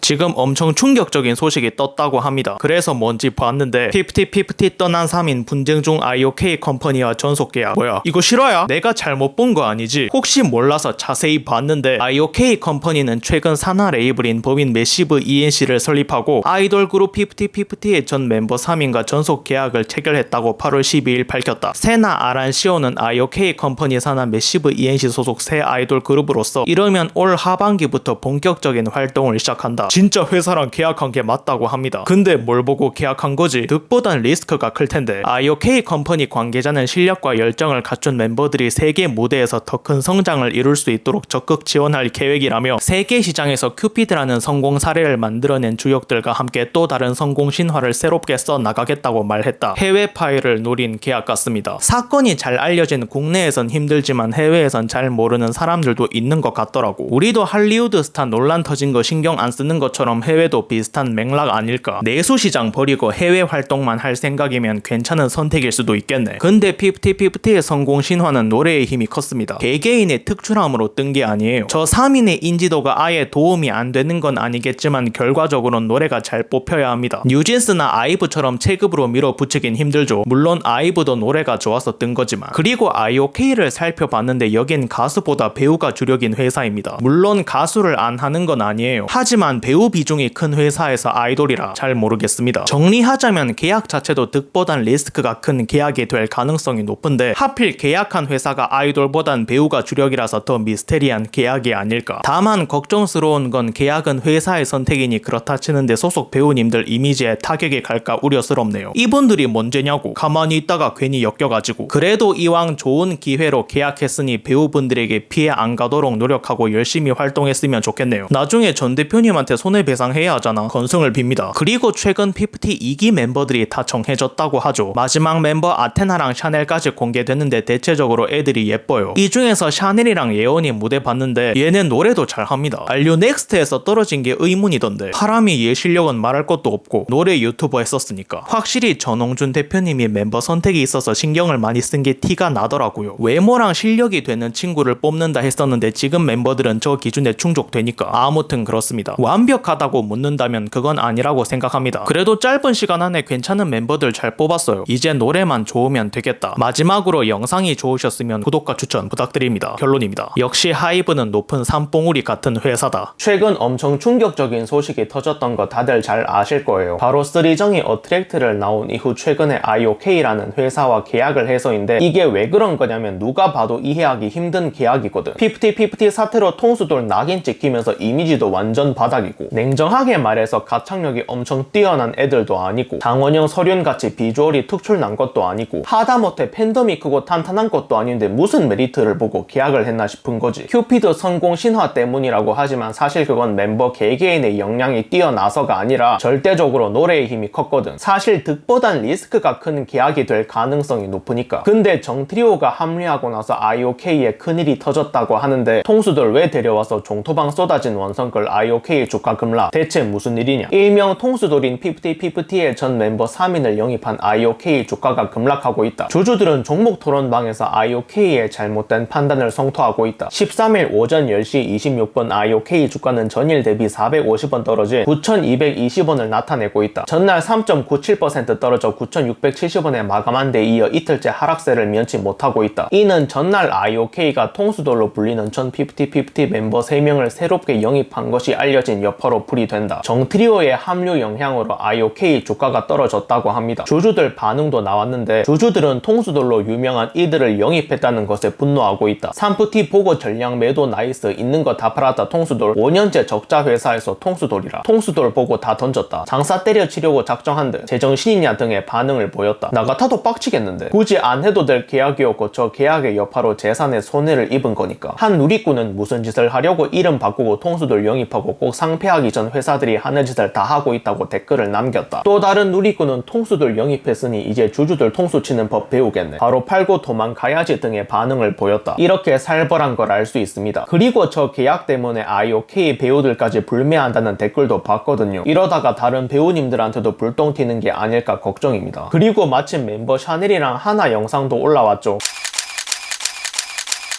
지금 엄청 충격적인 소식이 떴다고 합니다. 그래서 뭔지 봤는데 50-50 떠난 3인 분쟁 중 IOK 컴퍼니와 전속 계약. 뭐야 이거 실화야? 내가 잘못 본 거 아니지? 혹시 몰라서 자세히 봤는데 IOK 컴퍼니는 최근 산하 레이블인 법인 매시브 ENC를 설립하고 아이돌 그룹 50-50의 전 멤버 3인과 전속 계약을 체결했다고 8월 12일 밝혔다. 세나 아란시오는 IOK 컴퍼니 산하 매시브 ENC 소속 새 아이돌 그룹으로서 이러면 올 하반기부터 본격적인 활동을 시작한다. 진짜 회사랑 계약한 게 맞다고 합니다. 근데 뭘 보고 계약한 거지? 득보단 리스크가 클 텐데. IOK 컴퍼니 관계자는 실력과 열정을 갖춘 멤버들이 세계 무대에서 더 큰 성장을 이룰 수 있도록 적극 지원할 계획이라며 세계 시장에서 큐피드라는 성공 사례를 만들어낸 주역들과 함께 또 다른 성공 신화를 새롭게 써 나가겠다고 말했다. 해외 파일을 노린 계약 같습니다. 사건이 잘 알려진 국내에선 힘들지만 해외에선 잘 모르는 사람들도 있는 것 같더라고. 우리도 할리우드 스타 논란 터진 거 신경 안 쓰는 것처럼 해외도 비슷한 맥락 아닐까. 내수 시장 버리고 해외 활동만 할 생각이면 괜찮은 선택일 수도 있겠네. 근데 50-50의 성공 신화는 노래의 힘이 컸습니다. 개개인의 특출함으로 뜬 게 아니에요. 저 3인의 인지도가 아예 도움이 안 되는 건 아니겠지만 결과적으로는 노래가 잘 뽑혀야 합니다. 뉴진스나 아이브처럼 체급으로 밀어붙이긴 힘들죠. 물론 아이브도 노래가 좋아서 뜬 거지만. 그리고 IOK를 살펴봤는데 여긴 가수보다 배우가 주력인 회사입니다. 물론 가수를 안 하는 건 아니에요. 하지만 배우 비중이 큰 회사에서 아이돌이라 잘 모르겠습니다. 정리하자면 계약 자체도 득보단 리스크가 큰 계약이 될 가능성이 높은데 하필 계약한 회사가 아이돌보단 배우가 주력이라서 더 미스테리한 계약이 아닐까. 다만 걱정스러운 건 계약은 회사의 선택이니 그렇다 치는데 소속 배우님들 이미지에 타격이 갈까 우려스럽네요. 이분들이 뭔죄냐고. 가만히 있다가 괜히 엮여가지고. 그래도 이왕 좋은 기회로 계약했으니 배우분들에게 피해 안 가도록 노력하고 열심히 활동했으면 좋겠네요. 나중에 전 대표님한테 손해배상해야 하잖아. 건승을 빕니다. 그리고 최근 52기 멤버들이 다 정해졌다고 하죠. 마지막 멤버 아테나랑 샤넬까지 공개됐는데 대체적으로 애들이 예뻐요. 이 중에서 샤넬이랑 예원이 무대 봤는데 얘는 노래도 잘합니다. 알류 넥스트에서 떨어진 게 의문이던데. 하람이 얘 실력은 말할 것도 없고 노래 유튜버 했었으니까. 확실히 전홍준 대표님이 멤버 선택이 있어서 신경을 많이 쓴 게 티가 나더라고요. 외모랑 실력이 되는 친구를 뽑는다 했었는데 지금 멤버들은 저 기준에 충족되니까. 아무튼 그렇습니다. 완벽하다고 묻는다면 그건 아니라고 생각합니다. 그래도 짧은 시간 안에 괜찮은 멤버들 잘 뽑았어요. 이제 노래만 좋으면 되겠다. 마지막으로 영상이 좋으셨으면 구독과 추천 부탁드립니다. 결론입니다. 역시 하이브는 높은 산봉우리 같은 회사다. 최근 엄청 충격적인 소식이 터졌던 거 다들 잘 아실 거예요. 바로 쓰리정이 어트랙트를 나온 이후 최근에 IOK라는 회사와 계약을 해서인데 이게 왜 그런 거냐면 누가 봐도 이해하기 힘든 계약이거든. 50-50 사태로 통수돌 낙인 찍히면서 이미지도 완전 바닥이고 냉정하게 말해서 가창력이 엄청 뛰어난 애들도 아니고 장원영 설윤같이 비주얼이 특출난 것도 아니고 하다못해 팬덤이 크고 탄탄한 것도 아닌데 무슨 메리트를 보고 계약을 했나 싶은 거지. 큐피드 성공 신화 때문이라고 하지만 사실 그건 멤버 개개인의 역량이 뛰어나서가 아니라 절대적으로 노래의 힘이 컸거든. 사실 득보단 리스크가 큰 계약이 될 가능성이 높으니까. 근데 정트리오가 합류하고 나서 IOK에 큰일이 터졌다고 하는데 통수들 왜 데려와서 종토방 쏟아진 원성걸 IOK 주가 급락. 대체 무슨 일이냐. 일명 통수돌인 50-50의 전 멤버 3인을 영입한 IOK 주가가 급락하고 있다. 주주들은 종목 토론방에서 IOK의 잘못된 판단을 성토하고 있다. 13일 오전 10시 26분 IOK 주가는 전일 대비 450원 떨어진 9,220원을 나타내고 있다. 전날 3.97% 떨어져 9,670원에 마감한 데 이어 이틀째 하락세를 면치 못하고 있다. 이는 전날 IOK가 통수돌로 불리는 전 50-50 멤버 3명을 새롭게 영입한 것이 알려진 여파로 풀이된다. 정트리오의 합류 영향으로 IOK 주가가 떨어졌다고 합니다. 주주들 반응도 나왔는데 주주들은 통수돌로 유명한 이들을 영입했다는 것에 분노하고 있다. 산프티 보고 전량 매도 나이스 있는 거 다 팔았다 통수돌. 5년째 적자 회사에서 통수돌이라. 통수돌 보고 다 던졌다. 장사 때려치려고 작정한 듯 제정신이냐 등의 반응을 보였다. 나 같아도 빡치겠는데. 굳이 안 해도 될 계약이었고 저 계약의 여파로 재산에 손해를 입은 거니까. 한 누리꾼은 무슨 짓을 하려고 이름 바꾸고 통수돌 영입하고 꼭 상폐하기 전 회사들이 하는 짓을 다 하고 있다고 댓글을 남겼다. 또 다른 누리꾼은 통수돌 영입했으니 이제 주주들 통수 치는 법 배우겠네. 바로 팔고 도망가야지 등의 반응을 보였다. 이렇게 살벌한 걸 알 수 있습니다. 그리고 저 계약 때문에 IOK 배우들까지 불매한다는 댓글도 봤거든요. 이러다가 다른 배우님들한테도 불똥 튀는 게 아닐까 걱정입니다. 그리고 마침 멤버 샤넬이랑 하나 영상도 올라왔죠.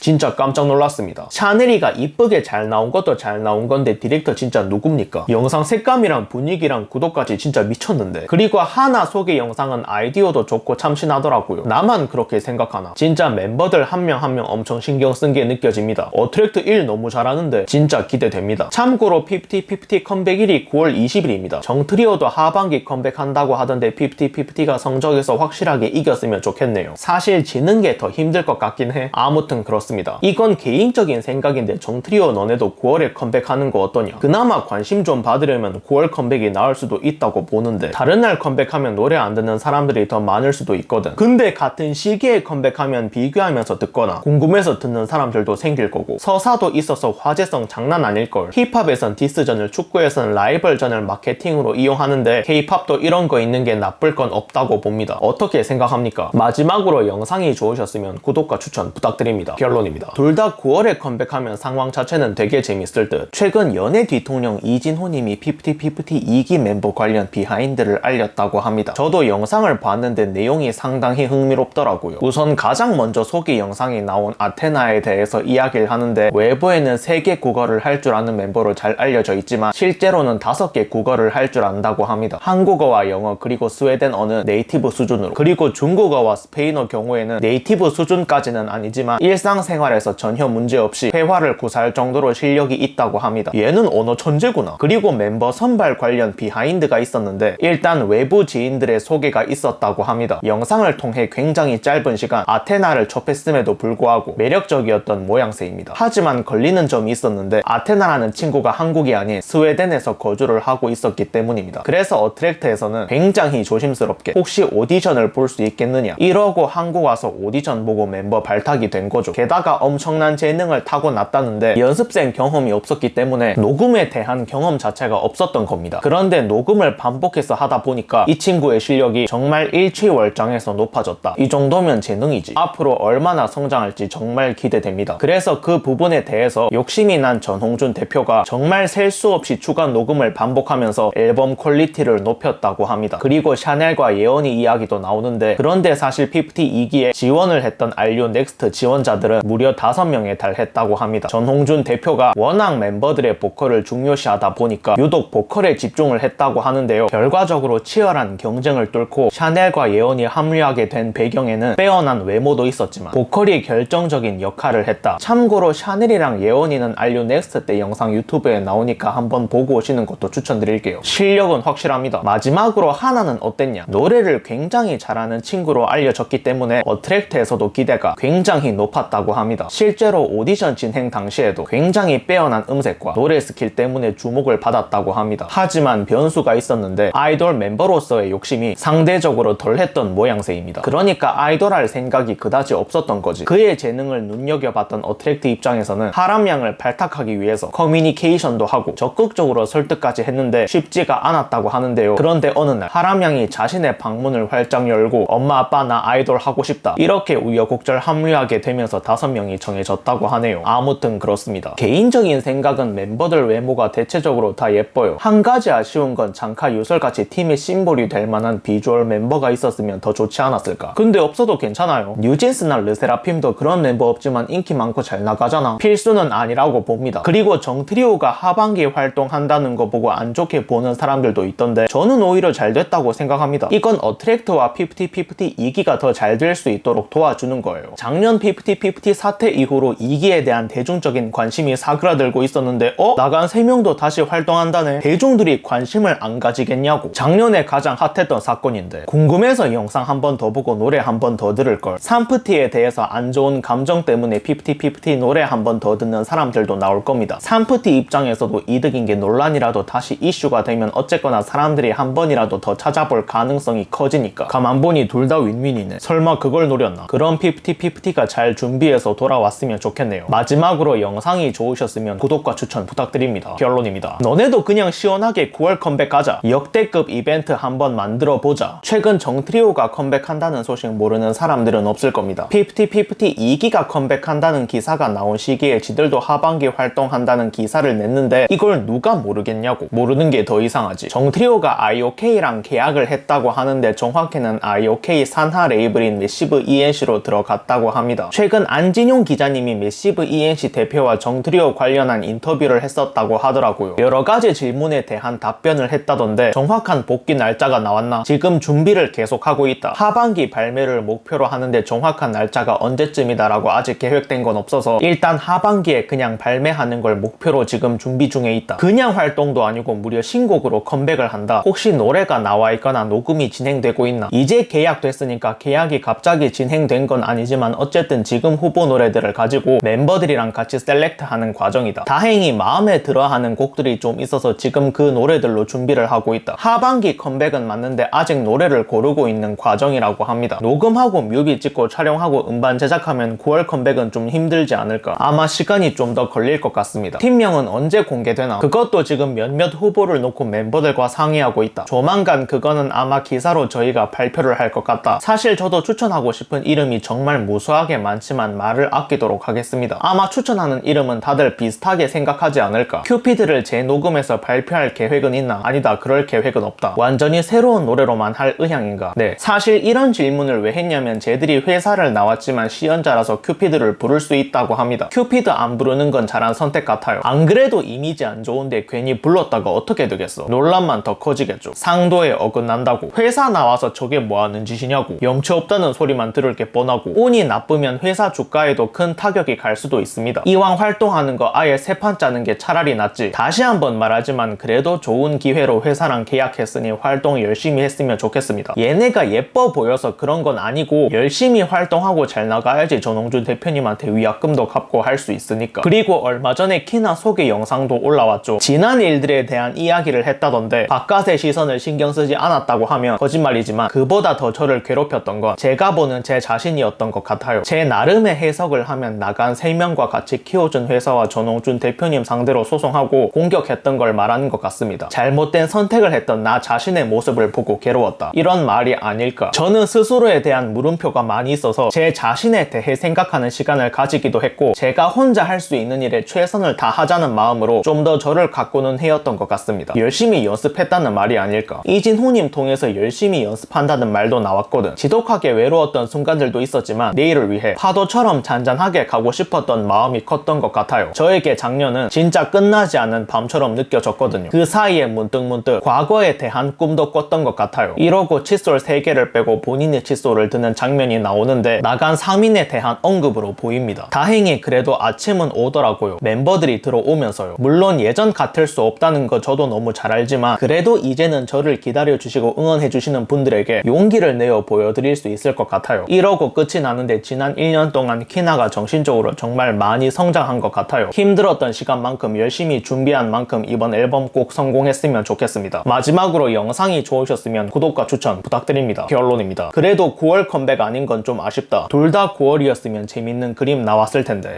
진짜 깜짝 놀랐습니다. 샤넬이가 이쁘게 잘 나온 것도 잘 나온 건데 디렉터 진짜 누굽니까? 영상 색감이랑 분위기랑 구도까지 진짜 미쳤는데. 그리고 하나 소개 영상은 아이디어도 좋고 참신하더라고요. 나만 그렇게 생각하나? 진짜 멤버들 한 명 한 명 엄청 신경 쓴 게 느껴집니다. 어트랙트 1 너무 잘하는데 진짜 기대됩니다. 참고로 50-50 컴백일이 9월 20일입니다. 정트리오도 하반기 컴백한다고 하던데 50-50가 성적에서 확실하게 이겼으면 좋겠네요. 사실 지는 게 더 힘들 것 같긴 해. 아무튼 그렇습니다. 이건 개인적인 생각인데 정트리오 너네도 9월에 컴백하는 거 어떠냐? 그나마 관심 좀 받으려면 9월 컴백이 나을 수도 있다고 보는데 다른 날 컴백하면 노래 안 듣는 사람들이 더 많을 수도 있거든. 근데 같은 시기에 컴백하면 비교하면서 듣거나 궁금해서 듣는 사람들도 생길 거고 서사도 있어서 화제성 장난 아닐걸. 힙합에선 디스전을, 축구에선 라이벌전을 마케팅으로 이용하는데 K-팝도 이런 거 있는 게 나쁠 건 없다고 봅니다. 어떻게 생각합니까? 마지막으로 영상이 좋으셨으면 구독과 추천 부탁드립니다. 결론입니다. 둘 다 9월에 컴백하면 상황 자체는 되게 재밌을 듯. 최근 연애 뒤통령 이진호님이 50-50 2기 멤버 관련 비하인드를 알렸다고 합니다. 저도 영상을 봤는데 내용이 상당히 흥미롭더라고요. 우선 가장 먼저 소개 영상에 나온 아테나에 대해서 이야기를 하는데 외부에는 3개 국어를 할 줄 아는 멤버로 잘 알려져 있지만 실제로는 5개 국어를 할 줄 안다고 합니다. 한국어와 영어 그리고 스웨덴어는 네이티브 수준으로, 그리고 중국어와 스페인어 경우에는 네이티브 수준까지는 아니지만 일상생활에서 전혀 문제없이 회화를 구사할 정도로 실력이 있다고 합니다. 얘는 언어 천재구나. 그리고 멤버 선발 관련 비하인드가 있었는데 일단 외부 지인들의 소개가 있었다고 합니다. 영상을 통해 굉장히 짧은 시간 아테나를 접했음에도 불구하고 매력적이었던 모양새입니다. 하지만 걸리는 점이 있었는데 아테나라는 친구가 한국이 아닌 스웨덴에서 거주를 하고 있었기 때문입니다. 그래서 어트랙트에서는 굉장히 조심스럽게 혹시 오디션을 볼 수 있겠느냐 이러고 한국 와서 오디션 보고 멤버 발탁이 된 거죠. 게다가 엄청난 재능을 타고났다는데 연습생 경험이 없었기 때문에 녹음에 대한 경험 자체가 없었던 겁니다. 그런데 녹음을 반복해서 하다 보니까 이 친구의 실력이 정말 일취월장해서 높아졌다. 이 정도면 재능이지. 앞으로 얼마나 성장할지 정말 기대됩니다. 그래서 그 부분에 대해서 욕심이 난 전홍준 대표가 정말 셀 수 없이 추가 녹음을 반복하면서 앨범 퀄리티를 높였다고 합니다. 그리고 샤넬과 예원이 이야기도 나오는데 그런데 사실 50-2기에 지원을 했던 알류 넥스트 지원자들은 무려 5명에 달했다고 합니다. 전홍준 대표가 워낙 멤버들의 보컬을 중요시하다 보니까 유독 보컬에 집중을 했다고 하는데요. 결과적으로 치열한 경쟁을 뚫고 샤넬과 예원이 합류하게 된 배경에는 빼어난 외모도 있었지만 보컬이 결정적인 역할을 했다. 참고로 샤넬이랑 예원이는 알류 넥스트 때 영상 유튜브에 나오니까 한번 보고 오시는 것도 추천드릴게요. 실력은 확실합니다. 마지막으로 하나는 어땠냐? 노래를 굉장히 잘하는 친구로 알려졌기 때문에 어트랙트에서도 기대가 굉장히 높았다고 합니다. 실제로 오디션 진행 당시에도 굉장히 빼어난 음색과 노래 스킬 때문에 주목을 받았다고 합니다. 하지만 변수가 있었는데 아이돌 멤버로서의 욕심이 상대적으로 덜했던 모양새입니다. 그러니까 아이돌할 생각이 그다지 없었던 거지. 그의 재능을 눈여겨봤던 어트랙트 입장에서는 하람양을 발탁하기 위해서 커뮤니케이션도 하고 적극적으로 설득까지 했는데 쉽지가 않았다고 하는데요. 그런데 어느 날 하람양이 자신의 방문을 활짝 열고 엄마 아빠 나 아이돌 하고 싶다 이렇게 우여곡절 합류하게 되면서 5명이 정해졌다고 하네요. 아무튼 그렇습니다. 개인적인 생각은 멤버들 외모가 대체적으로 다 예뻐요. 한 가지 아쉬운 건 장카 유설같이 팀의 심볼이 될 만한 비주얼 멤버가 있었으면 더 좋지 않았을까. 근데 없어도 괜찮아요. 뉴진스나 르세라핌도 그런 멤버 없지만 인기 많고 잘 나가잖아. 필수는 아니라고 봅니다. 그리고 정트리오가 하반기에 활동한다는 거 보고 안 좋게 보는 사람들도 있던데 저는 오히려 잘 됐다고 생각합니다. 이건 어트랙트와 50-50 2기가 더 잘 될 수 있도록 도와주는 거예요. 작년 50-50 사태 이후로 2기에 대한 대중적인 관심이 사그라들고 있었는데 나간 3명도 다시 활동한다네. 대중들이 관심을 안 가지겠냐고. 작년에 가장 핫했던 사건인데 궁금해서 영상 한 번 더 보고 노래 한 번 더 들을걸. 산프티에 대해서 안 좋은 감정 때문에 50-50 노래 한 번 더 듣는 사람들도 나올 겁니다. 산프티 입장에서도 이득인 게 논란이라도 다시 이슈가 되면 어쨌거나 사람들이 한 번이라도 더 찾아볼 가능성이 커지니까. 가만 보니 둘 다 윈윈이네. 설마 그걸 노렸나? 그런 50-50가 잘 준비해서 돌아왔으면 좋겠네요. 마지막으로 영상이 좋으셨으면 구독과 추천 부탁드립니다. 결론입니다. 너네도 그냥 시원하게 9월 컴백하자. 역대급 이벤트 한번 만들어보자. 최근 정트리오가 컴백한다는 소식 모르는 사람들은 없을 겁니다. 50-50 2기가 컴백한다는 기사가 나온 시기에 지들도 하반기 활동한다는 기사를 냈는데 이걸 누가 모르겠냐고. 모르는 게 더 이상하지. 정트리오가 IOK랑 계약을 했다고 하는데 정확히는 IOK 산하 레이블인 매시브 ENC로 들어갔다고 합니다. 최근 안지 김진용 기자님이 매시브 ENC 대표와 정트리오 관련한 인터뷰를 했었다고 하더라고요. 여러 가지 질문에 대한 답변을 했다던데 정확한 복귀 날짜가 나왔나? 지금 준비를 계속하고 있다. 하반기 발매를 목표로 하는데 정확한 날짜가 언제쯤이다라고 아직 계획된 건 없어서 일단 하반기에 그냥 발매하는 걸 목표로 지금 준비 중에 있다. 그냥 활동도 아니고 무려 신곡으로 컴백을 한다. 혹시 노래가 나와 있거나 녹음이 진행되고 있나? 이제 계약됐으니까 계약이 갑자기 진행된 건 아니지만 어쨌든 지금 후보 노래들을 가지고 멤버들이랑 같이 셀렉트하는 과정이다. 다행히 마음에 들어하는 곡들이 좀 있어서 지금 그 노래들로 준비를 하고 있다. 하반기 컴백은 맞는데 아직 노래를 고르고 있는 과정이라고 합니다. 녹음하고 뮤비 찍고 촬영하고 음반 제작하면 9월 컴백은 좀 힘들지 않을까. 아마 시간이 좀 더 걸릴 것 같습니다. 팀명은 언제 공개되나? 그것도 지금 몇몇 후보를 놓고 멤버들과 상의하고 있다. 조만간 그거는 아마 기사로 저희가 발표를 할 것 같다. 사실 저도 추천하고 싶은 이름이 정말 무수하게 많지만 말을 아끼도록 하겠습니다. 아마 추천하는 이름은 다들 비슷하게 생각하지 않을까. 큐피드를 재녹음해서 발표할 계획은 있나? 아니다, 그럴 계획은 없다. 완전히 새로운 노래로만 할 의향인가? 네, 사실 이런 질문을 왜 했냐면 쟤들이 회사를 나왔지만 시연자라서 큐피드를 부를 수 있다고 합니다. 큐피드 안 부르는 건 잘한 선택 같아요. 안 그래도 이미지 안 좋은데 괜히 불렀다가 어떻게 되겠어? 논란만 더 커지겠죠. 상도에 어긋난다고. 회사 나와서 저게 뭐하는 짓이냐고. 염치 없다는 소리만 들을 게 뻔하고 운이 나쁘면 회사 주가에도 큰 타격이 갈 수도 있습니다. 이왕 활동하는 거 아예 새 판 짜는 게 차라리 낫지. 다시 한번 말하지만 그래도 좋은 기회로 회사랑 계약했으니 활동 열심히 했으면 좋겠습니다. 얘네가 예뻐 보여서 그런 건 아니고 열심히 활동하고 잘 나가야지 전홍준 대표님한테 위약금도 갚고 할 수 있으니까. 그리고 얼마 전에 키나 소개 영상도 올라왔죠. 지난 일들에 대한 이야기를 했다던데 바깥의 시선을 신경 쓰지 않았다고 하면 거짓말이지만 그보다 더 저를 괴롭혔던 건 제가 보는 제 자신이었던 것 같아요. 제 나름의 해석을 하면 나간 3명과 같이 키워준 회사와 전홍준 대표님 상대로 소송하고 공격했던 걸 말하는 것 같습니다. 잘못된 선택을 했던 나 자신의 모습을 보고 괴로웠다. 이런 말이 아닐까. 저는 스스로에 대한 물음표가 많이 있어서 제 자신에 대해 생각하는 시간을 가지기도 했고 제가 혼자 할 수 있는 일에 최선을 다하자는 마음으로 좀 더 저를 가꾸는 해였던 것 같습니다. 열심히 연습했다는 말이 아닐까. 이진호님 통해서 열심히 연습한다는 말도 나왔거든. 지독하게 외로웠던 순간들도 있었지만 내일을 위해 파도처럼 잔잔하게 가고 싶었던 마음이 컸던 것 같아요. 저에게 작년은 진짜 끝나지 않은 밤처럼 느껴졌거든요. 그 사이에 문득문득 과거에 대한 꿈도 꿨던 것 같아요. 이러고 칫솔 3개를 빼고 본인의 칫솔을 드는 장면이 나오는데 나간 상인에 대한 언급으로 보입니다. 다행히 그래도 아침은 오더라고요. 멤버들이 들어오면서요. 물론 예전 같을 수 없다는 거 저도 너무 잘 알지만 그래도 이제는 저를 기다려주시고 응원해주시는 분들에게 용기를 내어 보여드릴 수 있을 것 같아요. 이러고 끝이 나는데 지난 1년 동안 키나가 정신적으로 정말 많이 성장한 것 같아요. 힘들었던 시간만큼 열심히 준비한 만큼 이번 앨범 꼭 성공했으면 좋겠습니다. 마지막으로 영상이 좋으셨으면 구독과 추천 부탁드립니다. 결론입니다. 그래도 9월 컴백 아닌 건 좀 아쉽다. 둘 다 9월이었으면 재밌는 그림 나왔을 텐데.